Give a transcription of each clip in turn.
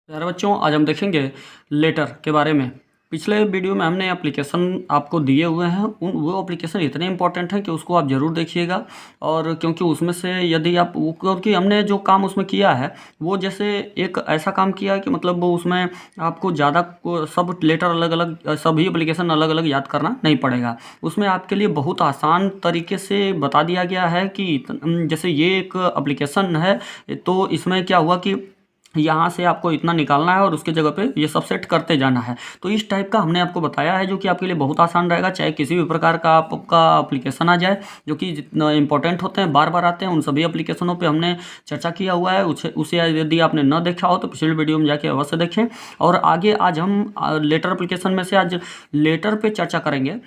प्यारे बच्चों, आज हम देखेंगे लेटर के बारे में। पिछले वीडियो में हमने एप्लीकेशन आपको दिए हुए हैं। वो एप्लीकेशन इतने इंपॉर्टेंट हैं कि उसको आप ज़रूर देखिएगा। और क्योंकि उसमें से यदि आप क्योंकि हमने जो काम उसमें किया है वो जैसे एक ऐसा काम किया है कि मतलब वो उसमें आपको ज़्यादा सब लेटर अलग अलग, सभी एप्लीकेशन अलग अलग याद करना नहीं पड़ेगा। उसमें आपके लिए बहुत आसान तरीके से बता दिया गया है कि जैसे ये एक एप्लीकेशन है तो इसमें क्या हुआ कि यहाँ से आपको इतना निकालना है और उसके जगह पे ये सब सेट करते जाना है। तो इस टाइप का हमने आपको बताया है जो कि आपके लिए बहुत आसान रहेगा, चाहे किसी भी प्रकार का आपका एप्लीकेशन आ जाए जो कि जितना इंपॉर्टेंट होते हैं, बार बार आते हैं। उन सभी एप्लीकेशनों पे हमने चर्चा किया हुआ है। उसे यदि आपने न देखा हो तो पिछले वीडियो में जाके अवश्य देखें। और आगे आज हम लेटर एप्लीकेशन में से आज लेटर पे चर्चा करेंगे।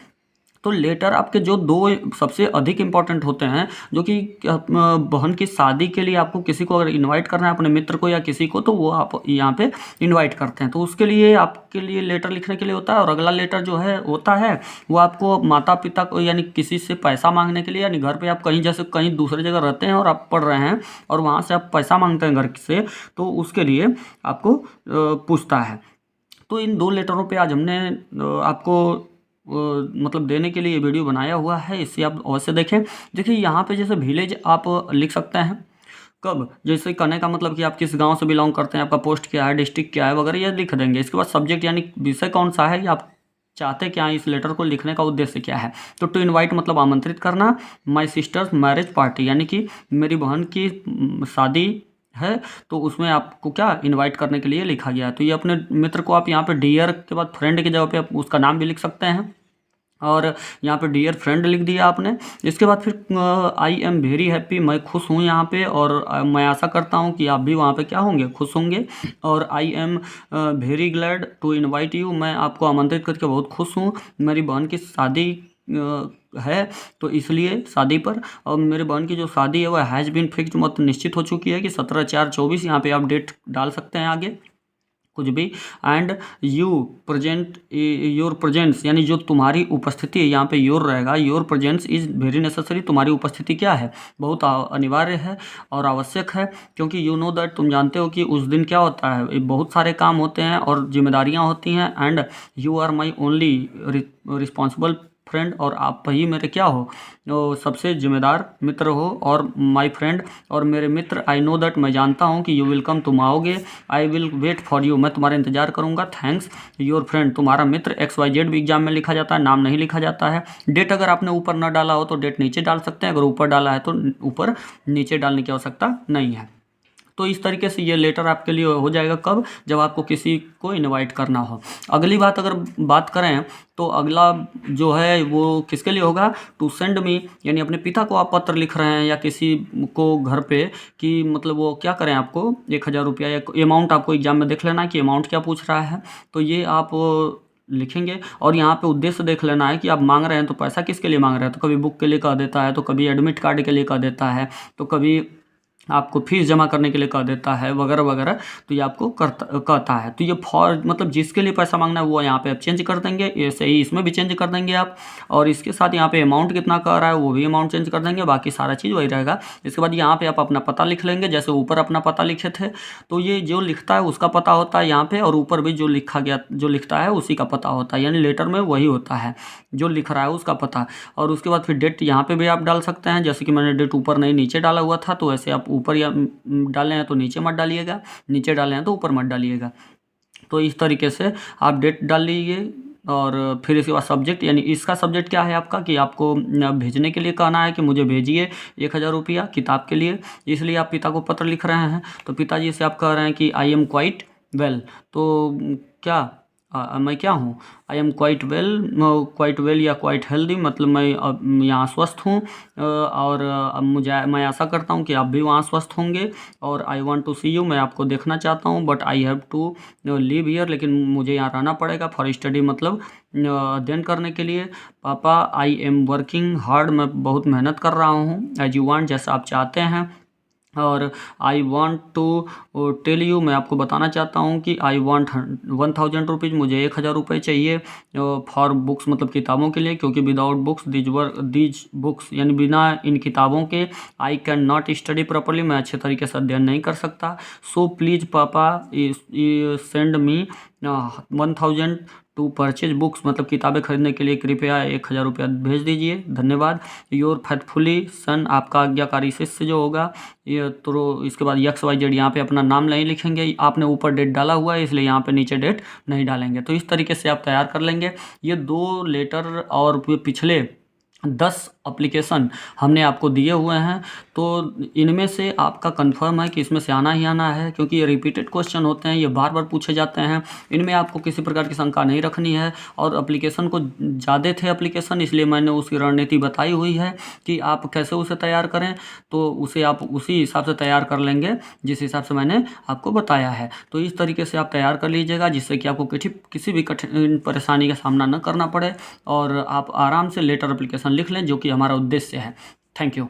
तो लेटर आपके जो दो सबसे अधिक इम्पॉर्टेंट होते हैं, जो कि बहन की शादी के लिए आपको किसी को अगर इनवाइट करना है, अपने मित्र को या किसी को, तो वो आप यहाँ पे इनवाइट करते हैं। तो उसके लिए आपके लिए लेटर लिखने के लिए होता है। और अगला लेटर जो है होता है वो आपको माता पिता को यानी किसी से पैसा मांगने के लिए, यानी घर पे आप कहीं जैसे कहीं दूसरे जगह रहते हैं और आप पढ़ रहे हैं और वहाँ से आप पैसा मांगते हैं घर से, तो उसके लिए आपको पूछता है। तो इन दो लेटरों पे आज हमने आपको मतलब देने के लिए ये वीडियो बनाया हुआ है। इसे आप अवश्य देखें। देखिए यहाँ पे जैसे विलेज आप लिख सकते हैं। कब? जैसे कहने का मतलब कि आप किस गांव से बिलोंग करते हैं, आपका पोस्ट क्या है, डिस्ट्रिक्ट क्या है वगैरह, ये लिख देंगे। इसके बाद सब्जेक्ट यानी विषय कौन सा है, या आप चाहते क्या है, इस लेटर को लिखने का उद्देश्य क्या है। तो टू इनवाइट मतलब आमंत्रित करना। माई सिस्टर्स मैरिज पार्टी यानी कि मेरी बहन की शादी है, तो उसमें आपको क्या इनवाइट करने के लिए लिखा गया है। तो ये अपने मित्र को आप यहाँ पे डियर के बाद फ्रेंड की जगह पे आप उसका नाम भी लिख सकते हैं। और यहाँ पे डियर फ्रेंड लिख दिया आपने। इसके बाद फिर आई एम वेरी हैप्पी, मैं खुश हूँ यहाँ पे, और मैं आशा करता हूँ कि आप भी वहाँ पे क्या होंगे, खुश होंगे। और I am very glad to invite you, मैं आपको आमंत्रित करके बहुत खुश हूँ। मेरी बहन की शादी है, तो इसलिए शादी पर, और मेरे बहन की जो शादी है वह हैज़ बीन फिक्स्ड मतलब निश्चित हो चुकी है कि 17/4/24। यहाँ पे आप डेट डाल सकते हैं आगे कुछ भी। And you present, your presence यानी जो तुम्हारी उपस्थिति है, यहाँ पे योर रहेगा। Your presence is very necessary, तुम्हारी उपस्थिति क्या है, बहुत अनिवार्य है और आवश्यक है। क्योंकि यू नो दैट, तुम जानते हो कि उस दिन क्या होता है, बहुत सारे काम होते हैं और जिम्मेदारियाँ होती हैं। And you are my only responsible friend, और आप ही मेरे क्या हो, तो सबसे जिम्मेदार मित्र हो। और माई फ्रेंड, और मेरे मित्र, आई नो दैट, मैं जानता हूँ कि यू विल कम, तुम आओगे। I will wait for you, मैं तुम्हारा इंतजार करूँगा। थैंक्स योर फ्रेंड, तुम्हारा मित्र। XYZ भी एग्जाम में लिखा जाता है, नाम नहीं लिखा जाता है। डेट अगर आपने ऊपर ना डाला हो तो डेट नीचे डाल सकते हैं, अगर ऊपर डाला है तो ऊपर नीचे डालने की आवश्यकता नहीं है। तो इस तरीके से ये लेटर आपके लिए हो जाएगा। कब? जब आपको किसी को इनवाइट करना हो। अगली बात अगर बात करें तो अगला जो है वो किसके लिए होगा, टू सेंड मी, यानी अपने पिता को आप पत्र लिख रहे हैं या किसी को घर पे, कि मतलब वो क्या करें, आपको 1000 रुपया या अमाउंट आपको एग्जाम में देख लेना है कि अमाउंट क्या पूछ रहा है, तो ये आप लिखेंगे। और यहाँ पे उद्देश्य देख लेना है कि आप मांग रहे हैं तो पैसा किसके लिए मांग रहे हैं। तो कभी बुक के लिए कह देता है, तो कभी एडमिट कार्ड के लिए कह देता है, तो कभी आपको फीस जमा करने के लिए कह देता है वगैरह वगैरह। तो ये आपको कहता है। तो ये फॉर मतलब जिसके लिए पैसा मांगना है वो यहाँ पे आप चेंज कर देंगे, ऐसे ही इसमें भी चेंज कर देंगे आप। और इसके साथ यहाँ पे अमाउंट कितना कह रहा है वो भी अमाउंट चेंज कर देंगे, बाकी सारा चीज़ वही रहेगा। इसके बाद यहाँ पे आप अपना पता लिख लेंगे, जैसे ऊपर अपना पता लिखे थे। तो ये जो लिखता है उसका पता होता है यहाँ पे, और ऊपर भी जो लिखा गया जो लिखता है उसी का पता होता है, यानी लेटर में वही होता है जो लिख रहा है उसका पता। और उसके बाद फिर डेट यहाँ पे भी आप डाल सकते हैं, जैसे कि मैंने डेट ऊपर नहीं नीचे डाला हुआ था, तो ऐसे आप ऊपर या डाले हैं तो नीचे मत डालिएगा, नीचे डाले हैं तो ऊपर मत डालिएगा। तो इस तरीके से आप डेट डाल लीजिए। और फिर इसके बाद सब्जेक्ट, यानी इसका सब्जेक्ट क्या है आपका, कि आपको भेजने के लिए कहना है कि मुझे भेजिए 1000 रुपया किताब के लिए, इसलिए आप पिता को पत्र लिख रहे हैं। तो पिताजी से आप कह रहे हैं कि आई एम क्वाइट वेल, तो क्या मैं क्या हूँ, आई एम क्वाइट वेल या क्वाइट हेल्दी, मतलब मैं यहाँ स्वस्थ हूँ। और मैं आशा करता हूँ कि आप भी वहाँ स्वस्थ होंगे। और I want to see you, मैं आपको देखना चाहता हूँ। But I have to live here, लेकिन मुझे यहाँ रहना पड़ेगा फॉर स्टडी, मतलब अध्ययन करने के लिए। पापा आई एम वर्किंग हार्ड, मैं बहुत मेहनत कर रहा हूँ। एज यू वांट, जैसा आप चाहते हैं। और I want to tell you, मैं आपको बताना चाहता हूँ कि आई वॉन्ट 1000 रुपीज़, मुझे 1000 रुपये चाहिए फॉर बुक्स, मतलब किताबों के लिए, क्योंकि विदाउट बुक्स दीज बुक्स, यानी बिना इन किताबों के I can not study properly, मैं अच्छे तरीके से अध्ययन नहीं कर सकता। सो प्लीज़ पापा send me 1000 to purchase books, मतलब किताबें खरीदने के लिए कृपया 1000 रुपया भेज दीजिए, धन्यवाद। योर फेथफुली सन, आपका आज्ञाकारी शिष्य जो होगा ये, तो इसके बाद XYZ, यहाँ पे अपना नाम नहीं लिखेंगे, आपने ऊपर डेट डाला हुआ है इसलिए यहाँ पे नीचे डेट नहीं डालेंगे। तो इस तरीके से आप तैयार कर लेंगे। ये 2 लेटर और पिछले 10 एप्लीकेशन हमने आपको दिए हुए हैं, तो इनमें से आपका कंफर्म है कि इसमें से आना ही आना है, क्योंकि ये रिपीटेड क्वेश्चन होते हैं, ये बार बार पूछे जाते हैं, इनमें आपको किसी प्रकार की शंका नहीं रखनी है। और एप्लीकेशन को ज़्यादा थे एप्लीकेशन, इसलिए मैंने उसकी रणनीति बताई हुई है कि आप कैसे उसे तैयार करें, तो उसे आप उसी हिसाब से तैयार कर लेंगे जिस हिसाब से मैंने आपको बताया है। तो इस तरीके से आप तैयार कर लीजिएगा, जिससे कि आपको किसी भी कठिन परेशानी का सामना न करना पड़े और आप आराम से लेटर एप्लीकेशन लिख लें, जो कि हमारा उद्देश्य है। Thank you.